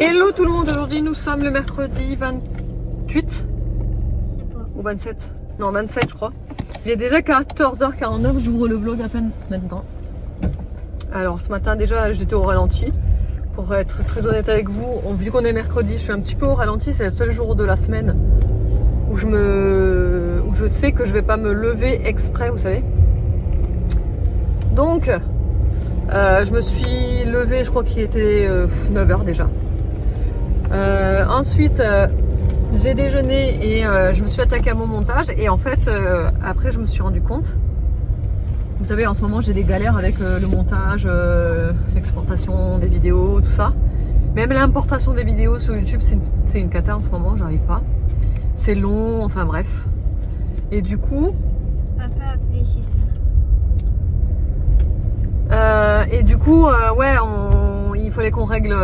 Hello tout le monde, aujourd'hui nous sommes le mercredi 28 ou 27, non 27 je crois. Il est déjà 14h49, j'ouvre le vlog à peine maintenant. Alors ce matin déjà j'étais au ralenti. Pour être très honnête avec vous, vu qu'on est mercredi, je suis un petit peu au ralenti, c'est le seul jour de la semaine où je sais que je vais pas me lever exprès, vous savez. Donc je me suis levée, je crois qu'il était 9h déjà. Ensuite j'ai déjeuné et je me suis attaquée à mon montage et en fait après je me suis rendu compte, vous savez en ce moment j'ai des galères avec le montage, l'exportation des vidéos, tout ça. Même l'importation des vidéos sur YouTube c'est une cata en ce moment, j'arrive pas. C'est long, enfin bref. Et du coup papa a appelé chez ouais, il fallait qu'on règle,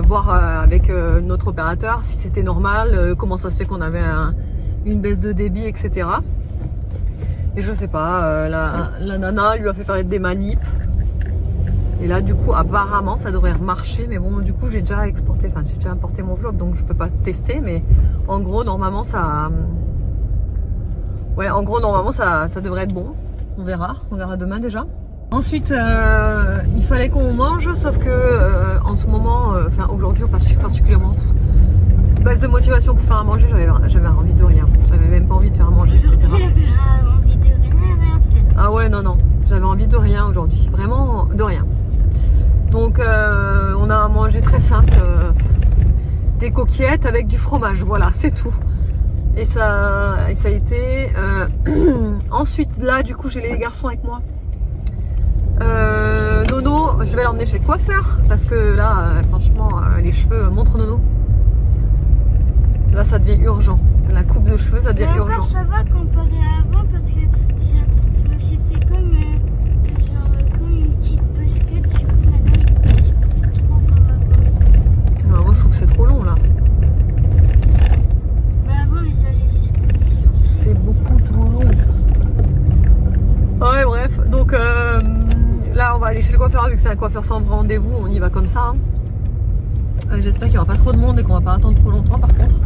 voir avec notre opérateur si c'était normal, comment ça se fait qu'on avait une baisse de débit, etc. Et je sais pas, la nana lui a fait faire des manips. Et là, du coup, apparemment, ça devrait marcher. Mais bon, du coup, j'ai déjà importé mon vlog, donc je peux pas tester. Mais en gros, normalement, ça devrait être bon. On verra demain déjà. Ensuite, il fallait qu'on mange, sauf que en ce moment, aujourd'hui particulièrement, baisse de motivation pour faire à manger, j'avais envie de rien. J'avais même pas envie de faire à manger, etc. Aujourd'hui, j'avais envie de rien faire. Ah ouais, non, j'avais envie de rien aujourd'hui, vraiment de rien. Donc, on a mangé très simple, des coquillettes avec du fromage, voilà, c'est tout. Et ça a été. Ensuite, là, du coup, j'ai les garçons avec moi. Nono, je vais l'emmener chez le coiffeur parce que là, franchement, les cheveux montrent Nono. Là, ça devient urgent. La coupe de cheveux, ça devient Mais encore, urgent. ça va comparé à avant parce que je me suis fait comme une petite basket. Du coup, maintenant, je suis plus trop comme avant. Ouais, moi, je trouve que c'est trop long là. Bah, avant, ils allaient jusqu'à sur C'est beaucoup trop long. Ouais, bref. Donc là, on va aller chez le coiffeur vu que c'est un coiffeur sans rendez-vous. On y va comme ça. J'espère qu'il n'y aura pas trop de monde et qu'on va pas attendre trop longtemps par contre.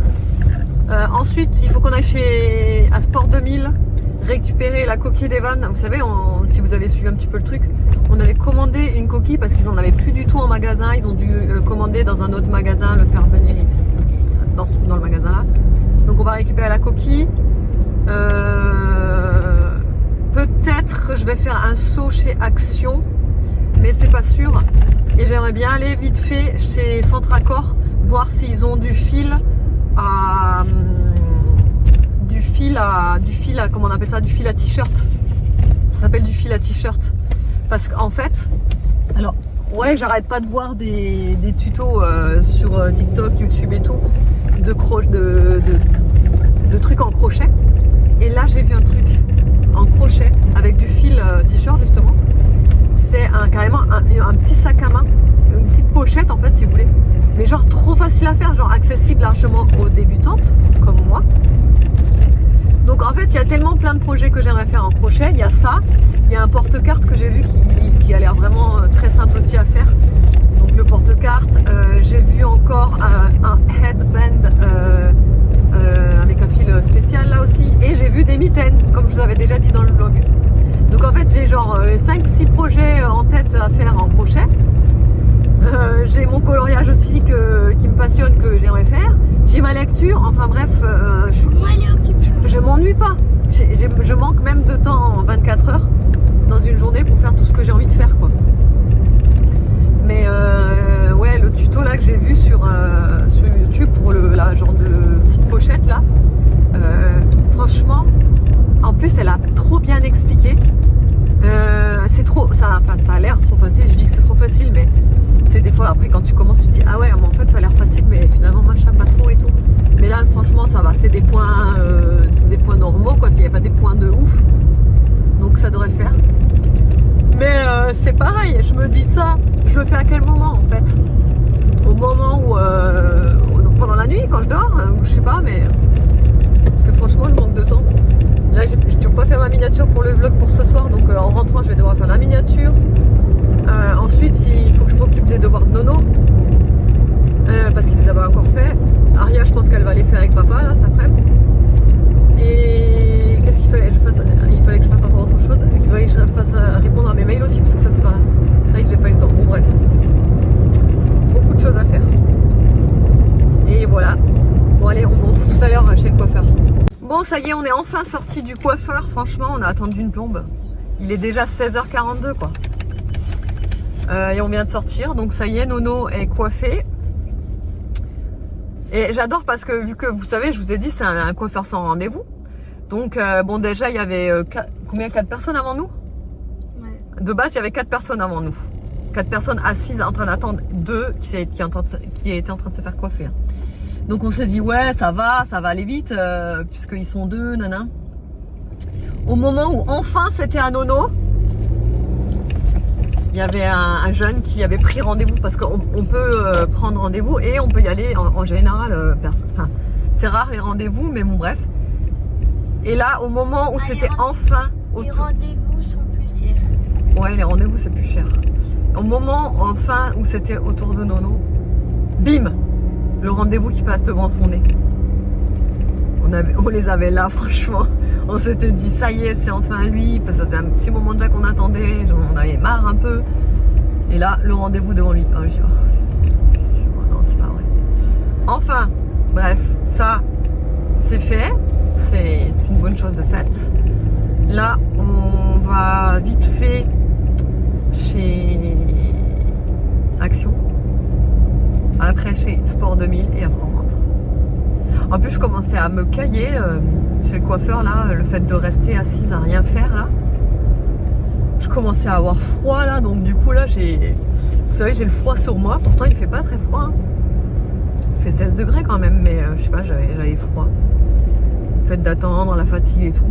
Ensuite, il faut qu'on aille à Sport 2000 récupérer la coquille des vannes. Vous savez, si vous avez suivi un petit peu le truc, on avait commandé une coquille parce qu'ils n'en avaient plus du tout en magasin. Ils ont dû commander dans un autre magasin, le faire venir ici, dans le magasin là. Donc on va récupérer la coquille. Peut-être je vais faire un saut chez Action, mais c'est pas sûr. Et j'aimerais bien aller vite fait chez Centre Accord, voir s'ils ont du fil à comment on appelle ça, du fil à t-shirt. Ça s'appelle du fil à t-shirt. Parce qu'en fait, alors ouais, j'arrête pas de voir des tutos sur TikTok, YouTube et tout, de trucs en crochet. Et là j'ai vu un truc en crochet avec du fil t-shirt justement. C'est carrément un petit sac à main, une petite pochette en fait si vous voulez, mais genre trop facile à faire, genre accessible largement aux débutantes comme moi. Donc en fait il y a tellement plein de projets que j'aimerais faire en crochet. Il y a ça, il y a un porte-carte que j'ai vu qui a l'air vraiment très simple aussi à faire. Donc le porte-carte, j'ai vu encore un headband avec un fil spécial là aussi, et j'ai vu des mitaines comme je vous avais déjà dit dans le vlog. Donc en fait j'ai genre 5-6 projets en tête à faire en crochet. J'ai mon coloriage aussi qui me passionne, que j'aimerais faire. J'ai ma lecture, enfin bref, je m'ennuie pas. Je manque même de temps en 24 heures dans une journée pour faire tout ce que j'ai envie de faire quoi. Mais ouais, le tuto là que j'ai vu sur YouTube pour la genre de petite pochette là, franchement, en plus elle a trop bien expliqué. C'est trop, ça a l'air trop facile. Je dis que c'est trop facile, mais c'est des fois après quand tu commences tu te dis ah ouais, mais en fait ça a l'air facile, mais finalement moi je sais pas trop et tout. Mais là franchement ça va, c'est des points normaux quoi, s'il n'y a pas des points de ouf, donc ça devrait le faire. Mais c'est pareil, je me dis ça, je le fais à quel moment en fait? Au moment où pendant la nuit quand je dors, ou je sais pas, mais parce que franchement je manque de temps. Là j'ai toujours pas fait ma miniature pour le vlog pour ce soir, donc en rentrant je vais devoir faire la miniature. Ensuite il faut que je m'occupe des devoirs de Nono, parce qu'il les a ça y est, on est enfin sorti du coiffeur. Franchement, on a attendu une plombe. Il est déjà 16h42 quoi. Et on vient de sortir. Donc ça y est, Nono est coiffé. Et j'adore parce que vu que vous savez, je vous ai dit, c'est un coiffeur sans rendez-vous. Donc bon, déjà il y avait 4 personnes avant nous. Ouais. De base, il y avait 4 personnes avant nous. 4 personnes assises en train d'attendre 2 qui étaient en train de se faire coiffer. Donc on s'est dit ouais, ça va aller vite puisqu'ils sont 2, nana. Au moment où enfin c'était un Nono, il y avait un jeune qui avait pris rendez-vous parce qu'on peut prendre rendez-vous et on peut y aller en général. Enfin, c'est rare les rendez-vous, mais bon bref. Et là, au moment où c'était enfin... Les rendez-vous sont plus chers. Ouais, les rendez-vous c'est plus cher. Au moment enfin où c'était autour de Nono, bim, le rendez-vous qui passe devant son nez. On les avait là, franchement. On s'était dit, ça y est, c'est enfin lui. Parce que ça faisait un petit moment déjà qu'on attendait. On avait marre un peu. Et là, le rendez-vous devant lui. Oh, je dis, oh non, c'est pas vrai. Enfin, bref, ça, c'est fait. C'est une bonne chose de faite. Là, on va vite fait chez Action. Après chez Sport 2000 et après on rentre. En plus, je commençais à me cailler chez le coiffeur là, le fait de rester assise à rien faire là. Je commençais à avoir froid là, donc du coup là vous savez, j'ai le froid sur moi. Pourtant, il fait pas très froid. Hein. Il fait 16 degrés quand même, mais je sais pas, j'avais froid. Le fait d'attendre, la fatigue et tout.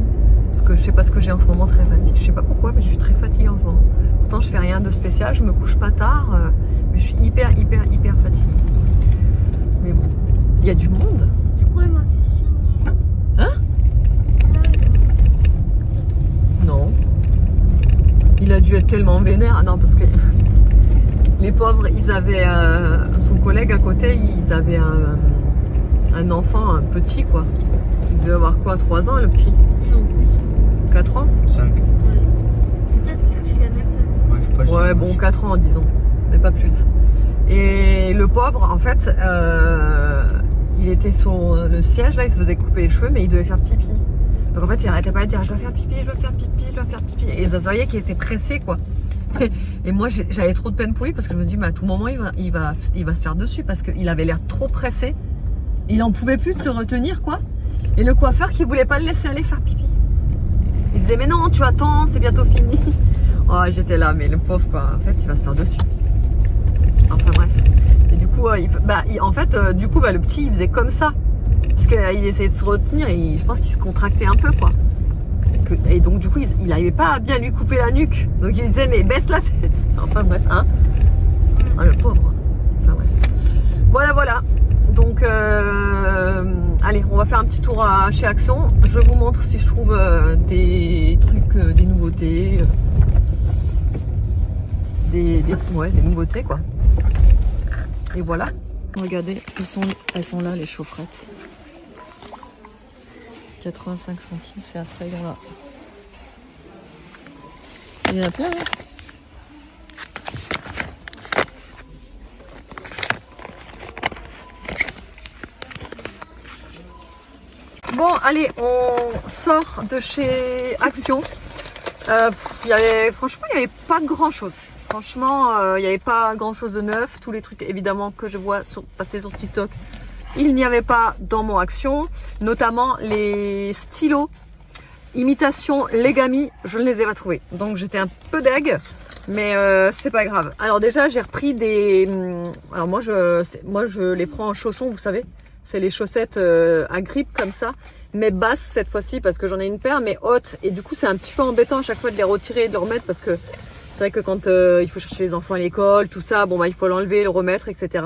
Parce que je sais pas ce que j'ai en ce moment, très fatiguée. Je sais pas pourquoi, mais je suis très fatiguée en ce moment. Pourtant, je fais rien de spécial, je me couche pas tard, mais je suis hyper fatiguée. Mais bon, il y a du monde. Je crois qu'il m'a fait saigner. Hein? Non. Il a dû être tellement vénère. Ah non, parce que les pauvres, ils avaient son collègue à côté, ils avaient un enfant, un petit quoi. Il devait avoir quoi, 3 ans le petit? Non, plus. 4 ans? 5. Ouais. Peut-être que tu l'as même pas. Ouais, je sais pas. Ouais, bon, 4 ans disons, mais pas plus. Et le pauvre, en fait, il était sur le siège, là, il se faisait couper les cheveux, mais il devait faire pipi. Donc en fait, il arrêtait pas de dire, je dois faire pipi, je dois faire pipi, je dois faire pipi. Et ça se voyait qu'il était pressé, quoi. Et moi, j'avais trop de peine pour lui, parce que je me dis, mais à tout moment, il va se faire dessus, parce qu'il avait l'air trop pressé. Il en pouvait plus de se retenir, quoi. Et le coiffeur qui voulait pas le laisser aller faire pipi. Il disait, mais non, tu attends, c'est bientôt fini. Oh, j'étais là, mais le pauvre, quoi. En fait, il va se faire dessus. Enfin, bref. Et du coup, le petit, il faisait comme ça. Parce qu'il essayait de se retenir et je pense qu'il se contractait un peu, quoi. Et donc, du coup, il n'arrivait pas à bien lui couper la nuque. Donc, il disait, mais baisse la tête. Enfin, bref, hein. Ah, le pauvre. Ça, ouais. Voilà. Donc, allez, on va faire un petit tour chez Action. Je vous montre si je trouve des trucs, des nouveautés. Des nouveautés, quoi. Et voilà. Regardez, elles sont là, les chaufferettes. 85 centimes, c'est à ce rayon-là. Il y en a plein, hein. Bon, allez, on sort de chez Action. Franchement, il n'y avait pas grand-chose. Franchement, il n'y avait pas grand-chose de neuf. Tous les trucs, évidemment, que je vois passer sur TikTok, il n'y avait pas dans mon Action. Notamment les stylos imitation Legami, je ne les ai pas trouvés. Donc, j'étais un peu deg, mais c'est pas grave. Alors déjà, j'ai repris des... Alors moi, je les prends en chaussons, vous savez. C'est les chaussettes à grippe comme ça, mais basses cette fois-ci parce que j'en ai une paire, mais haute. Et du coup, c'est un petit peu embêtant à chaque fois de les retirer et de les remettre parce que c'est vrai que quand il faut chercher les enfants à l'école, tout ça, bon bah il faut l'enlever, le remettre, etc.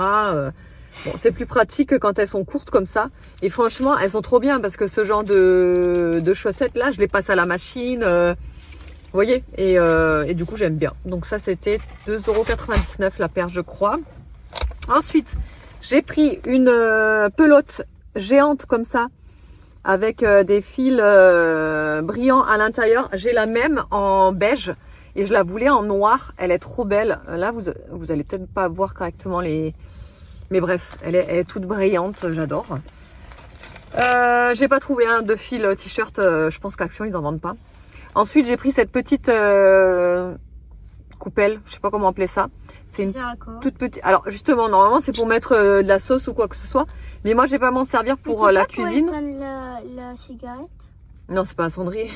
Bon, c'est plus pratique que quand elles sont courtes comme ça. Et franchement, elles sont trop bien parce que ce genre de chaussettes là, je les passe à la machine. Vous voyez, et du coup, j'aime bien. Donc ça, c'était 2,99 € la paire, je crois. Ensuite, j'ai pris une pelote géante comme ça, avec des fils brillants à l'intérieur. J'ai la même en beige et je la voulais en noir. Elle est trop belle. Là, vous allez peut-être pas voir correctement les... Mais bref, elle est toute brillante, j'adore. J'ai pas trouvé de fil t-shirt. Je pense qu'Action ils en vendent pas. Ensuite j'ai pris cette petite coupelle, je sais pas comment appeler ça. C'est une toute petite. Alors justement normalement c'est pour mettre de la sauce ou quoi que ce soit. Mais moi je vais pas m'en servir pour la cuisine. La cigarette. Non c'est pas un cendrier.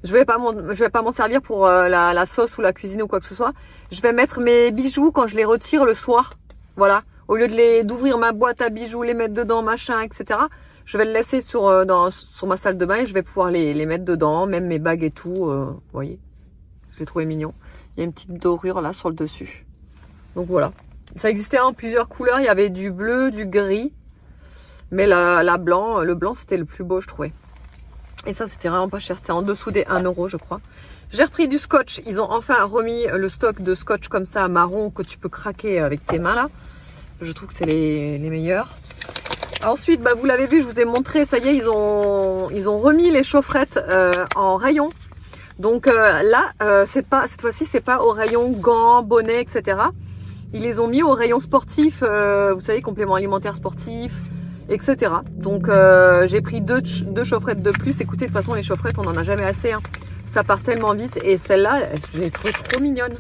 Je vais pas m'en servir pour la sauce ou la cuisine ou quoi que ce soit. Je vais mettre mes bijoux quand je les retire le soir. Voilà. Au lieu d'ouvrir ma boîte à bijoux, les mettre dedans, machin, etc. Je vais le laisser sur ma salle de bain et je vais pouvoir les mettre dedans, même mes bagues et tout. Vous voyez, je l'ai trouvé mignon. Il y a une petite dorure là sur le dessus. Donc voilà. Ça existait en plusieurs couleurs. Il y avait du bleu, du gris. Mais le blanc c'était le plus beau je trouvais. Et ça c'était vraiment pas cher. C'était en dessous des 1 euro je crois. J'ai repris du scotch. Ils ont enfin remis le stock de scotch comme ça marron que tu peux craquer avec tes mains là. Je trouve que c'est les meilleurs. Ensuite, vous l'avez vu, je vous ai montré, ça y est, ils ont remis les chaufferettes en rayon. Donc là, cette fois-ci, c'est pas au rayon gants, bonnets, etc. Ils les ont mis au rayon sportif, vous savez, compléments alimentaires sportifs, etc. Donc j'ai pris deux chaufferettes de plus. Écoutez, de toute façon, les chaufferettes, on n'en a jamais assez. Hein. Ça part tellement vite. Et celle-là, je l'ai trouvée trop mignonne.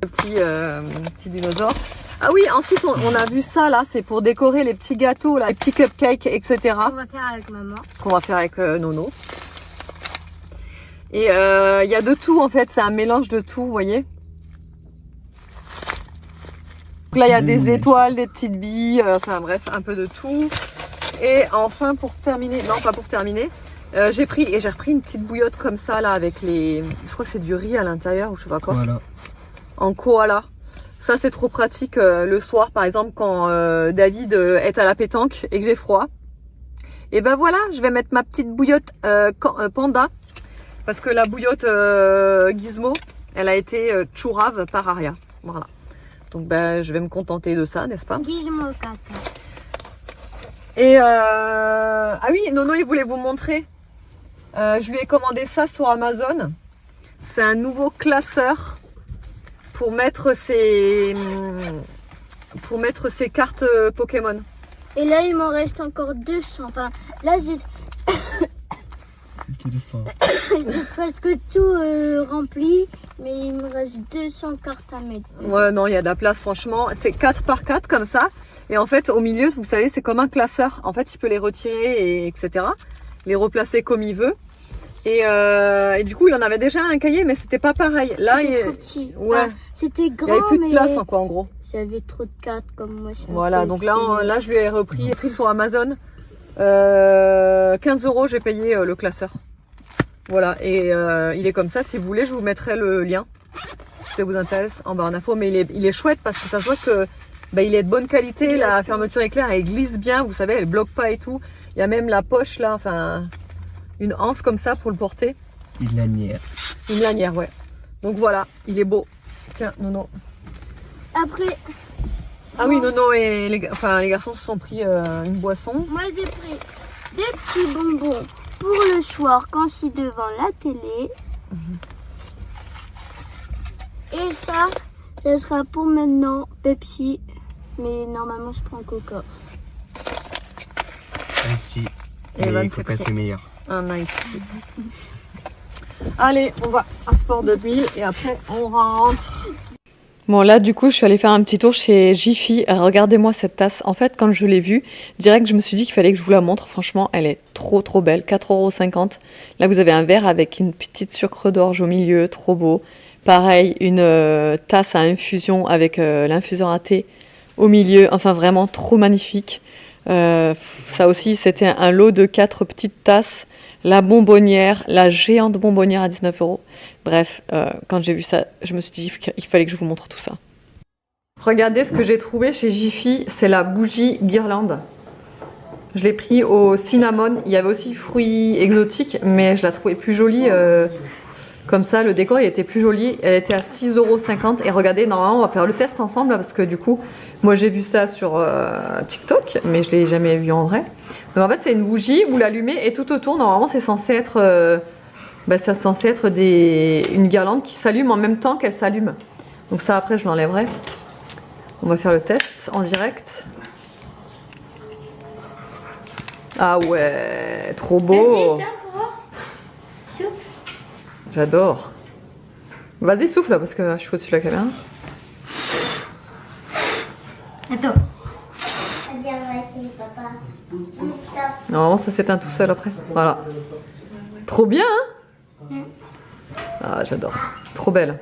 Petit dinosaure. Ah oui, ensuite on a vu ça là, c'est pour décorer les petits gâteaux, là, les petits cupcakes, etc. On va faire avec maman. Qu'on va faire avec Nono. Et il y a de tout en fait, c'est un mélange de tout, vous voyez. Donc là il y a des étoiles, des petites billes, enfin bref, un peu de tout. Et enfin pour terminer, non pas pour terminer, j'ai repris une petite bouillotte comme ça là avec je crois que c'est du riz à l'intérieur ou je sais pas quoi. Voilà. En koala. Ça c'est trop pratique le soir par exemple quand David est à la pétanque et que j'ai froid. Et ben voilà, je vais mettre ma petite bouillotte panda parce que la bouillotte Gizmo, elle a été chourave par Aria. Voilà. Donc je vais me contenter de ça, n'est-ce pas? Gizmo caca. Et ah oui, Nono il voulait vous montrer. Je lui ai commandé ça sur Amazon. C'est un nouveau classeur pour mettre ses cartes Pokémon. Et là, il m'en reste encore 200. Enfin, là, j'ai presque tout rempli, mais il me reste 200 cartes à mettre. Ouais, non, il y a de la place, franchement. C'est 4 par 4 comme ça. Et en fait, au milieu, vous savez, c'est comme un classeur. En fait, il peut les retirer, etc. Les replacer comme il veut. Et du coup, il en avait déjà un cahier, mais c'était pas pareil. Là, c'était trop petit. Ouais. Enfin, c'était grand, il n'y avait plus de mais place, quoi, en gros. j'avais trop de cartes comme moi. Voilà, donc là, je lui ai pris sur Amazon. 15 euros, j'ai payé le classeur. Voilà, et il est comme ça. Si vous voulez, je vous mettrai le lien. Si ça vous intéresse, en barre d'infos. Mais il est chouette parce que ça se voit que il est de bonne qualité. La fermeture éclair, elle glisse bien. Vous savez, elle bloque pas et tout. Il y a même la poche là, enfin... une anse comme ça pour le porter. Une lanière. Une lanière, ouais. Donc voilà, il est beau. Tiens, Nono. Après... Ah oui, Nono et les garçons se sont pris une boisson. Moi, j'ai pris des petits bonbons pour le soir quand je suis devant la télé. Et ça sera pour maintenant Pepsi. Mais normalement, je prends Coca. Ici. Et les Coca, c'est meilleur. Un nice. Allez, on va à Sport 2000 et après on rentre. Bon là du coup je suis allée faire un petit tour chez Jiffy. Regardez-moi cette tasse. En fait quand je l'ai vue, direct je me suis dit qu'il fallait que je vous la montre. Franchement elle est trop belle. 4,50 €. Là vous avez un verre avec une petite sucre d'orge au milieu. Trop beau. Pareil une tasse à infusion avec l'infuseur à thé au milieu. Enfin vraiment trop magnifique. Ça aussi c'était un lot de 4 petites tasses. La bonbonnière, la géante bonbonnière à 19 €. Bref, quand j'ai vu ça, je me suis dit qu'il fallait que je vous montre tout ça. Regardez ce que j'ai trouvé chez Jiffy, c'est la bougie guirlande. Je l'ai pris au cinnamon. Il y avait aussi fruits exotiques, mais je la trouvais plus jolie. Comme ça, le décor il était plus joli. Elle était à 6,50 €. Et regardez, normalement, on va faire le test ensemble parce que du coup, moi j'ai vu ça sur TikTok, mais je l'ai jamais vu en vrai. Donc en fait, c'est une bougie, vous l'allumez et tout autour, normalement, c'est censé être, une guirlande qui s'allume en même temps qu'elle s'allume. Donc ça, après, je l'enlèverai. On va faire le test en direct. Ah ouais, trop Vas-y, beau. tiens, pour voir. Souffle. J'adore. Vas-y, souffle là, parce que je suis au-dessus de la caméra. Attends. Vas-y, papa. Normalement, ça s'éteint tout seul après. Voilà. Trop bien, hein? Ah, j'adore. Trop belle.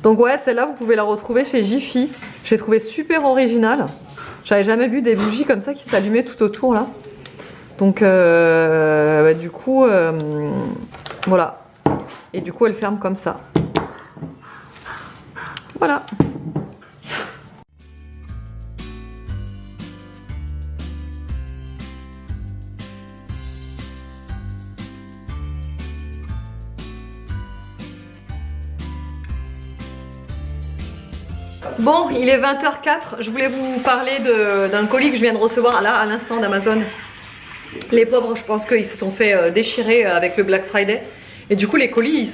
Donc ouais, celle-là, vous pouvez la retrouver chez Jiffy. J'ai trouvé super original. J'avais jamais vu des bougies comme ça qui s'allumaient tout autour là. Donc bah, du coup, voilà. Et du coup, elle ferme comme ça. Voilà. Bon, il est 20h04, je voulais vous parler d'un colis que je viens de recevoir là à l'instant d'Amazon. Les pauvres, je pense qu'ils se sont fait déchirer avec le Black Friday. Et du coup, les colis, ils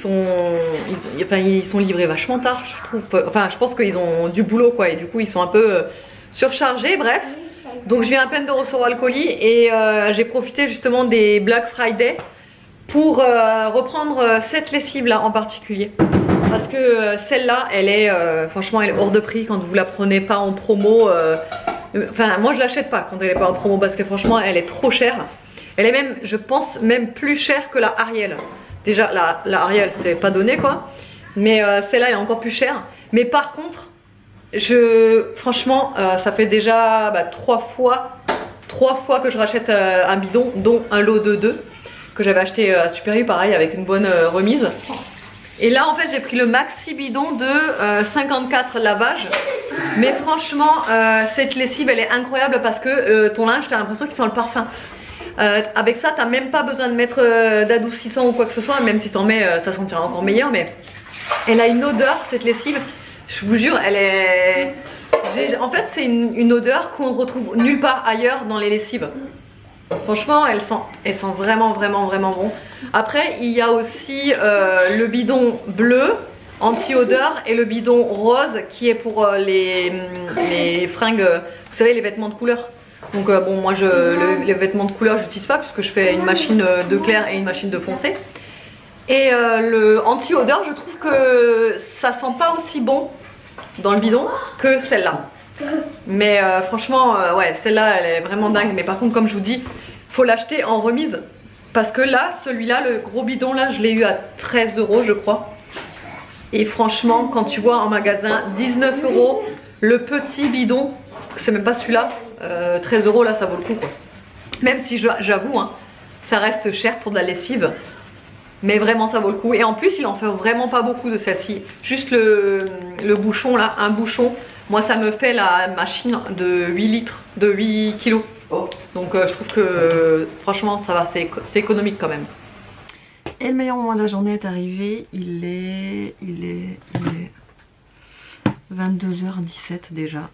sont livrés vachement tard, je trouve. Enfin, je pense qu'ils ont du boulot, quoi. Et du coup, ils sont un peu surchargés, bref. Donc, je viens à peine de recevoir le colis et j'ai profité justement des Black Friday pour reprendre cette lessive là en particulier. Parce que celle-là, elle est franchement, elle est hors de prix quand vous la prenez pas en promo. Enfin, moi je l'achète pas quand elle est pas en promo parce que franchement, elle est trop chère. Elle est même, je pense, même plus chère que la Ariel. Déjà, la Ariel, c'est pas donné quoi. Mais celle-là, elle est encore plus chère. Mais par contre, franchement, ça fait déjà 3 fois que je rachète un bidon, dont un lot de 2 que j'avais acheté à Super U, pareil, avec une bonne remise. Et là en fait j'ai pris le maxi bidon de 54 lavages. Mais franchement cette lessive elle est incroyable parce que ton linge t'as l'impression qu'il sent le parfum. Avec ça t'as même pas besoin de mettre d'adoucissant ou quoi que ce soit. Même si t'en mets ça sentira encore meilleur. Mais elle a une odeur cette lessive. Je vous jure elle est... En fait c'est une odeur qu'on retrouve nulle part ailleurs dans les lessives. Franchement, elle sent vraiment bon. Après, il y a aussi le bidon bleu anti-odeur et le bidon rose qui est pour les fringues, vous savez, les vêtements de couleur. Donc bon, moi les vêtements de couleur, j'utilise pas puisque je fais une machine de clair et une machine de foncé. Et le anti-odeur, je trouve que ça sent pas aussi bon dans le bidon que celle-là. Mais franchement ouais, celle-là elle est vraiment dingue. Mais par contre comme je vous dis, faut l'acheter en remise parce que là, celui-là, le gros bidon là, je l'ai eu à 13 € je crois. Et franchement quand tu vois en magasin 19 € le petit bidon, c'est même pas celui-là, 13 € là ça vaut le coup quoi. Même si j'avoue hein, ça reste cher pour de la lessive. Mais vraiment ça vaut le coup. Et en plus il en fait vraiment pas beaucoup de celle-ci. Juste le bouchon là, un bouchon. Moi ça me fait la machine de 8 litres, de 8 kilos. Donc je trouve que franchement ça va, c'est économique quand même. Et le meilleur moment de la journée est arrivé. Il est 22h17 déjà.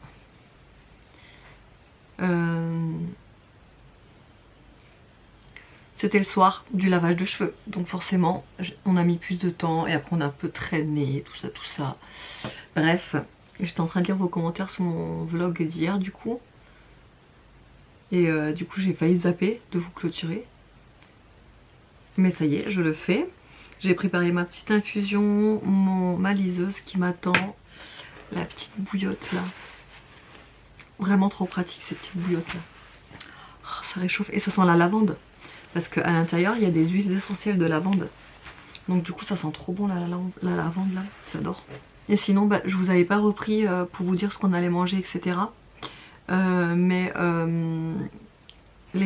C'était le soir du lavage de cheveux. Donc forcément on a mis plus de temps. Et après on a un peu traîné, tout ça. Bref. J'étais en train de lire vos commentaires sur mon vlog d'hier du coup. Et du coup j'ai failli zapper de vous clôturer. Mais ça y est, je le fais. J'ai préparé ma petite infusion, ma liseuse qui m'attend. La petite bouillotte là. Vraiment trop pratique ces petites bouillottes là. Oh, ça réchauffe et ça sent la lavande. Parce qu'à l'intérieur il y a des huiles essentielles de lavande. Donc du coup ça sent trop bon la lavande là. J'adore. Et sinon je vous avais pas repris pour vous dire ce qu'on allait manger etc. Les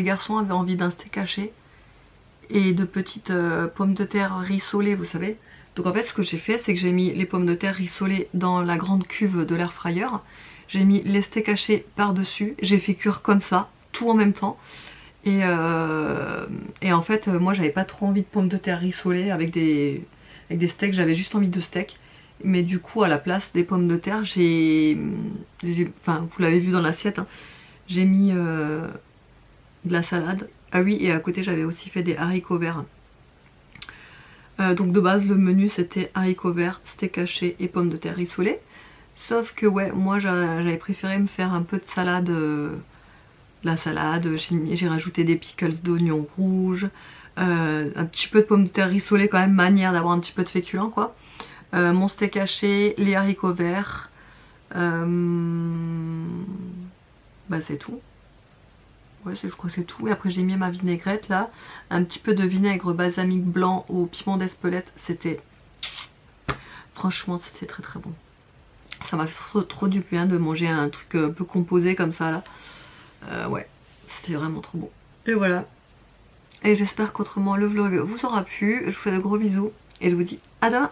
garçons avaient envie d'un steak haché et de petites pommes de terre rissolées vous savez. Donc en fait ce que j'ai fait c'est que j'ai mis les pommes de terre rissolées dans la grande cuve de l'air fryer. J'ai mis les steaks hachés par dessus, j'ai fait cuire comme ça, tout en même temps. Et en fait moi j'avais pas trop envie de pommes de terre rissolées avec des steaks, j'avais juste envie de steak. Mais du coup à la place des pommes de terre enfin vous l'avez vu dans l'assiette hein, j'ai mis de la salade. Ah oui, et à côté j'avais aussi fait des haricots verts. Donc de base le menu c'était haricots verts, steak haché et pommes de terre rissolées. Sauf que ouais, moi j'avais préféré me faire un peu de salade la salade, j'ai rajouté des pickles d'oignons rouges, un petit peu de pommes de terre rissolées quand même, manière d'avoir un petit peu de féculent quoi. Mon steak haché, les haricots verts, bah c'est tout. Ouais, je crois que c'est tout. Et après j'ai mis ma vinaigrette là, un petit peu de vinaigre balsamique blanc au piment d'Espelette. C'était, franchement c'était très très bon. Ça m'a fait trop du bien de manger un truc un peu composé comme ça là. Ouais, c'était vraiment trop bon. Et voilà. Et j'espère qu'autrement le vlog vous aura plu. Je vous fais de gros bisous et je vous dis à demain.